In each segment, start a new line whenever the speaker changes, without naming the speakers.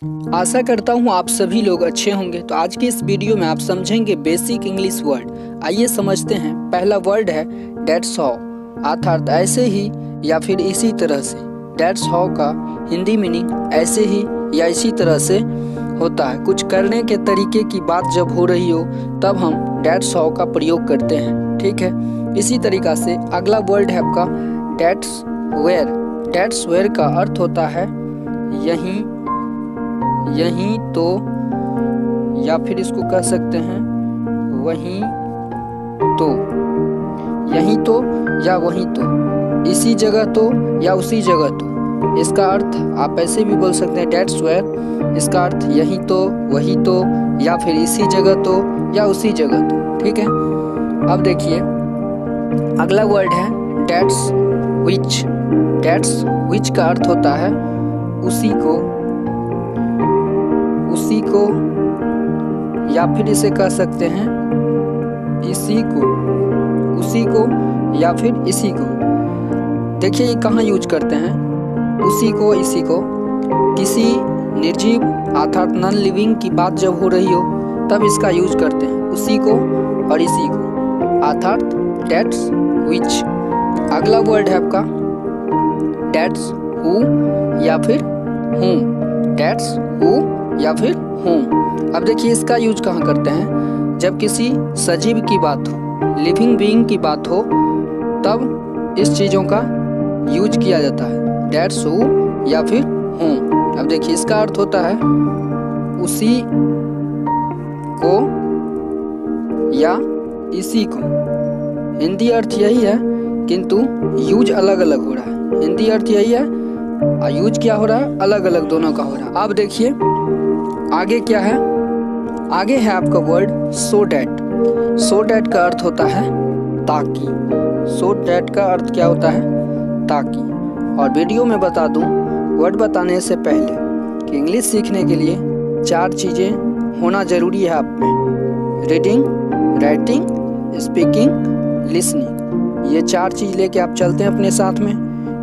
आशा करता हूँ आप सभी लोग अच्छे होंगे। तो आज की इस वीडियो में आप समझेंगे बेसिक इंग्लिश वर्ड। आइए समझते हैं। पहला वर्ड है डेट्स हाउ, अर्थात ऐसे ही या फिर इसी तरह से। डेट्स हाउ का हिंदी मीनिंग ऐसे ही या इसी तरह से होता है। कुछ करने के तरीके की बात जब हो रही हो तब हम डेट्स हाउ का प्रयोग करते हैं, ठीक है। इसी तरीका से अगला वर्ड है आपका डेट्स वेयर। डेट्स वेयर का अर्थ होता है यहीं, यहीं तो, या फिर इसको कह सकते हैं वहीं तो, यहीं तो या वहीं तो, इसी जगह तो या उसी जगह तो। इसका अर्थ आप ऐसे भी बोल सकते हैं डेट्स वेयर। इसका अर्थ यहीं तो, वहीं तो, या फिर इसी जगह तो या उसी जगह तो, ठीक है। अब देखिए अगला वर्ड है डेट्स विच। डेट्स विच का अर्थ होता है उसी को, उसी को, या फिर इसे कह सकते हैं इसी को, उसी को या फिर इसी को। देखिए ये कहाँ यूज करते हैं, उसी को, इसी को। किसी निर्जीव अर्थात नॉन लिविंग की बात जब हो रही हो तब इसका यूज करते हैं, उसी को और इसी को, अर्थात डेट्स विच। अगला वर्ड है आपका डेट्स हु या फिर हूम। डेट्स हु या फिर हूम। अब देखिए इसका यूज कहाँ करते हैं, जब किसी सजीव की बात हो, लिविंग बीइंग की बात हो, तब इस चीज़ों का यूज किया जाता है, डेट्स हु या फिर हूम। अब देखिए इसका अर्थ होता है उसी को या इसी को। हिंदी अर्थ यही है किंतु यूज अलग अलग हो रहा है। हिंदी अर्थ यही है और यूज क्या हो रहा है, अलग अलग दोनों का हो रहा है। अब देखिए आगे क्या है, आगे है आपका word so that. So that का अर्थ होता है ताकि। सो डैट का अर्थ क्या होता है, ताकि। और वीडियो में बता दूं वर्ड बताने से पहले कि इंग्लिश सीखने के लिए 4 चीज़ें होना ज़रूरी है आप में, रीडिंग, राइटिंग, स्पीकिंग, लिसनिंग। ये 4 चीज़ लेके आप चलते हैं अपने साथ में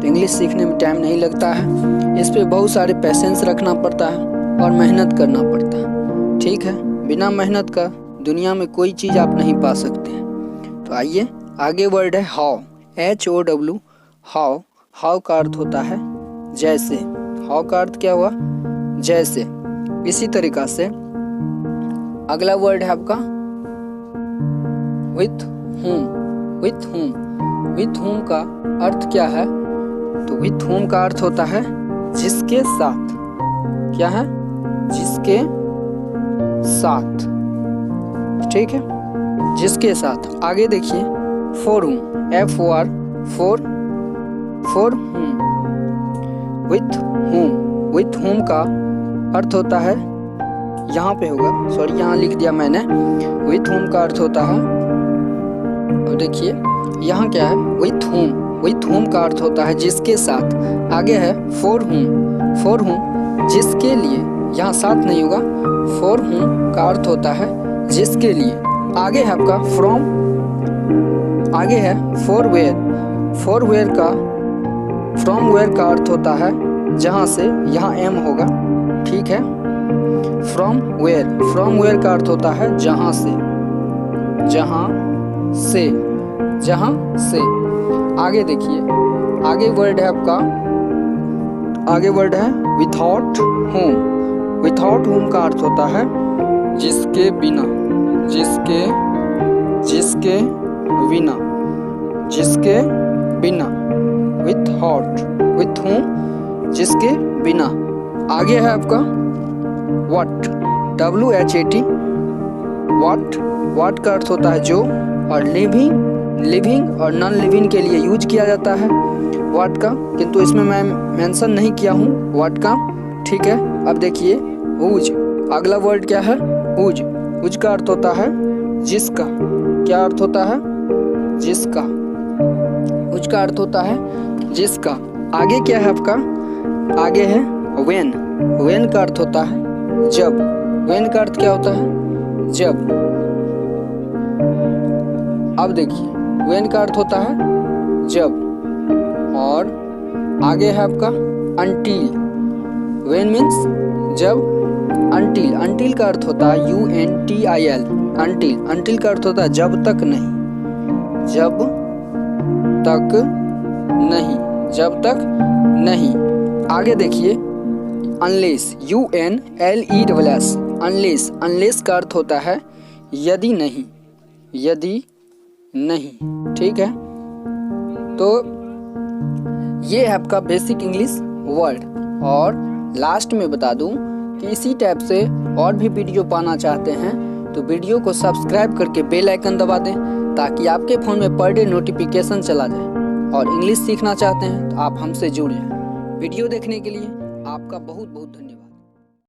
तो इंग्लिश सीखने में टाइम नहीं लगता है। इस पे बहुत सारे पेशेंस रखना पड़ता है और मेहनत करना पड़ता है, ठीक है। बिना मेहनत का दुनिया में कोई चीज़ आप नहीं पा सकते हैं। तो आइए आगे वर्ड है हाउ, HOW, हाउ। हाउ का अर्थ होता है जैसे। हाउ का अर्थ क्या हुआ, जैसे। इसी तरीका से अगला वर्ड है आपका with whom। With whom, with whom का अर्थ क्या है, तो विथ whom का अर्थ होता है जिसके साथ। क्या है, जिसके साथ, ठीक है, जिसके साथ। आगे देखिए for whom, FOR, for whom। With whom, with whom का अर्थ होता है, यहाँ पे होगा, सॉरी यहाँ लिख दिया मैंने। विथ whom का अर्थ होता है, और देखिए यहाँ क्या है, विथ whom। विथ whom का अर्थ होता है जिसके साथ। आगे है फॉर whom, फॉर whom जिसके लिए, यहाँ साथ नहीं होगा। फॉर whom का अर्थ होता है जिसके लिए। आगे है आपका फ्रॉम, आगे है फॉर वेयर। फॉर वेयर का, फ्रॉम वेयर का अर्थ होता है जहाँ से, यहाँ एम होगा, ठीक है। फ्रॉम वेयर, फ्रॉम वेयर का अर्थ होता है जहाँ से, जहाँ से, जहाँ से। आगे देखिए आगे वर्ड है आपका, आगे वर्ड है विथआउट whom। विथआउट whom का अर्थ होता है जिसके बिना, जिसके, जिसके बिना, जिसके बिना। विथआउट, विथ whom जिसके बिना। आगे है आपका व्हाट, WHAT। व्हाट, व्हाट का अर्थ होता है जो, और लिविंग, लिविंग और नॉन लिविंग के लिए यूज किया जाता है व्हाट का, किंतु इसमें मैं मेंशन नहीं किया हूँ व्हाट का, ठीक है। अब देखिए हुज। अगला वर्ड क्या है, हुज। हुज का अर्थ होता है जिसका। क्या अर्थ होता है, जिसका। हुज का अर्थ होता है जिसका। आगे क्या है आपका, आगे है व्हेन। व्हेन का अर्थ होता है जब। व्हेन का अर्थ क्या होता है, जब। अब देखिए व्हेन का अर्थ होता है जब, और आगे है आपका until। when means जब अनटिल का अर्थ होता है UNTIL, अनटिल का अर्थ होता है जब तक नहीं, जब तक नहीं। आगे देखिए अनलेस, UNLESS, अनलेस का अर्थ होता है यदि नहीं, ठीक है। तो ये है आपका बेसिक इंग्लिश वर्ड। और लास्ट में बता दूं कि इसी टाइप से और भी वीडियो पाना चाहते हैं तो वीडियो को सब्सक्राइब करके बेल आइकन दबा दें ताकि आपके फ़ोन में पर डे नोटिफिकेशन चला जाए। और इंग्लिश सीखना चाहते हैं तो आप हमसे जुड़ें। वीडियो देखने के लिए आपका बहुत बहुत धन्यवाद।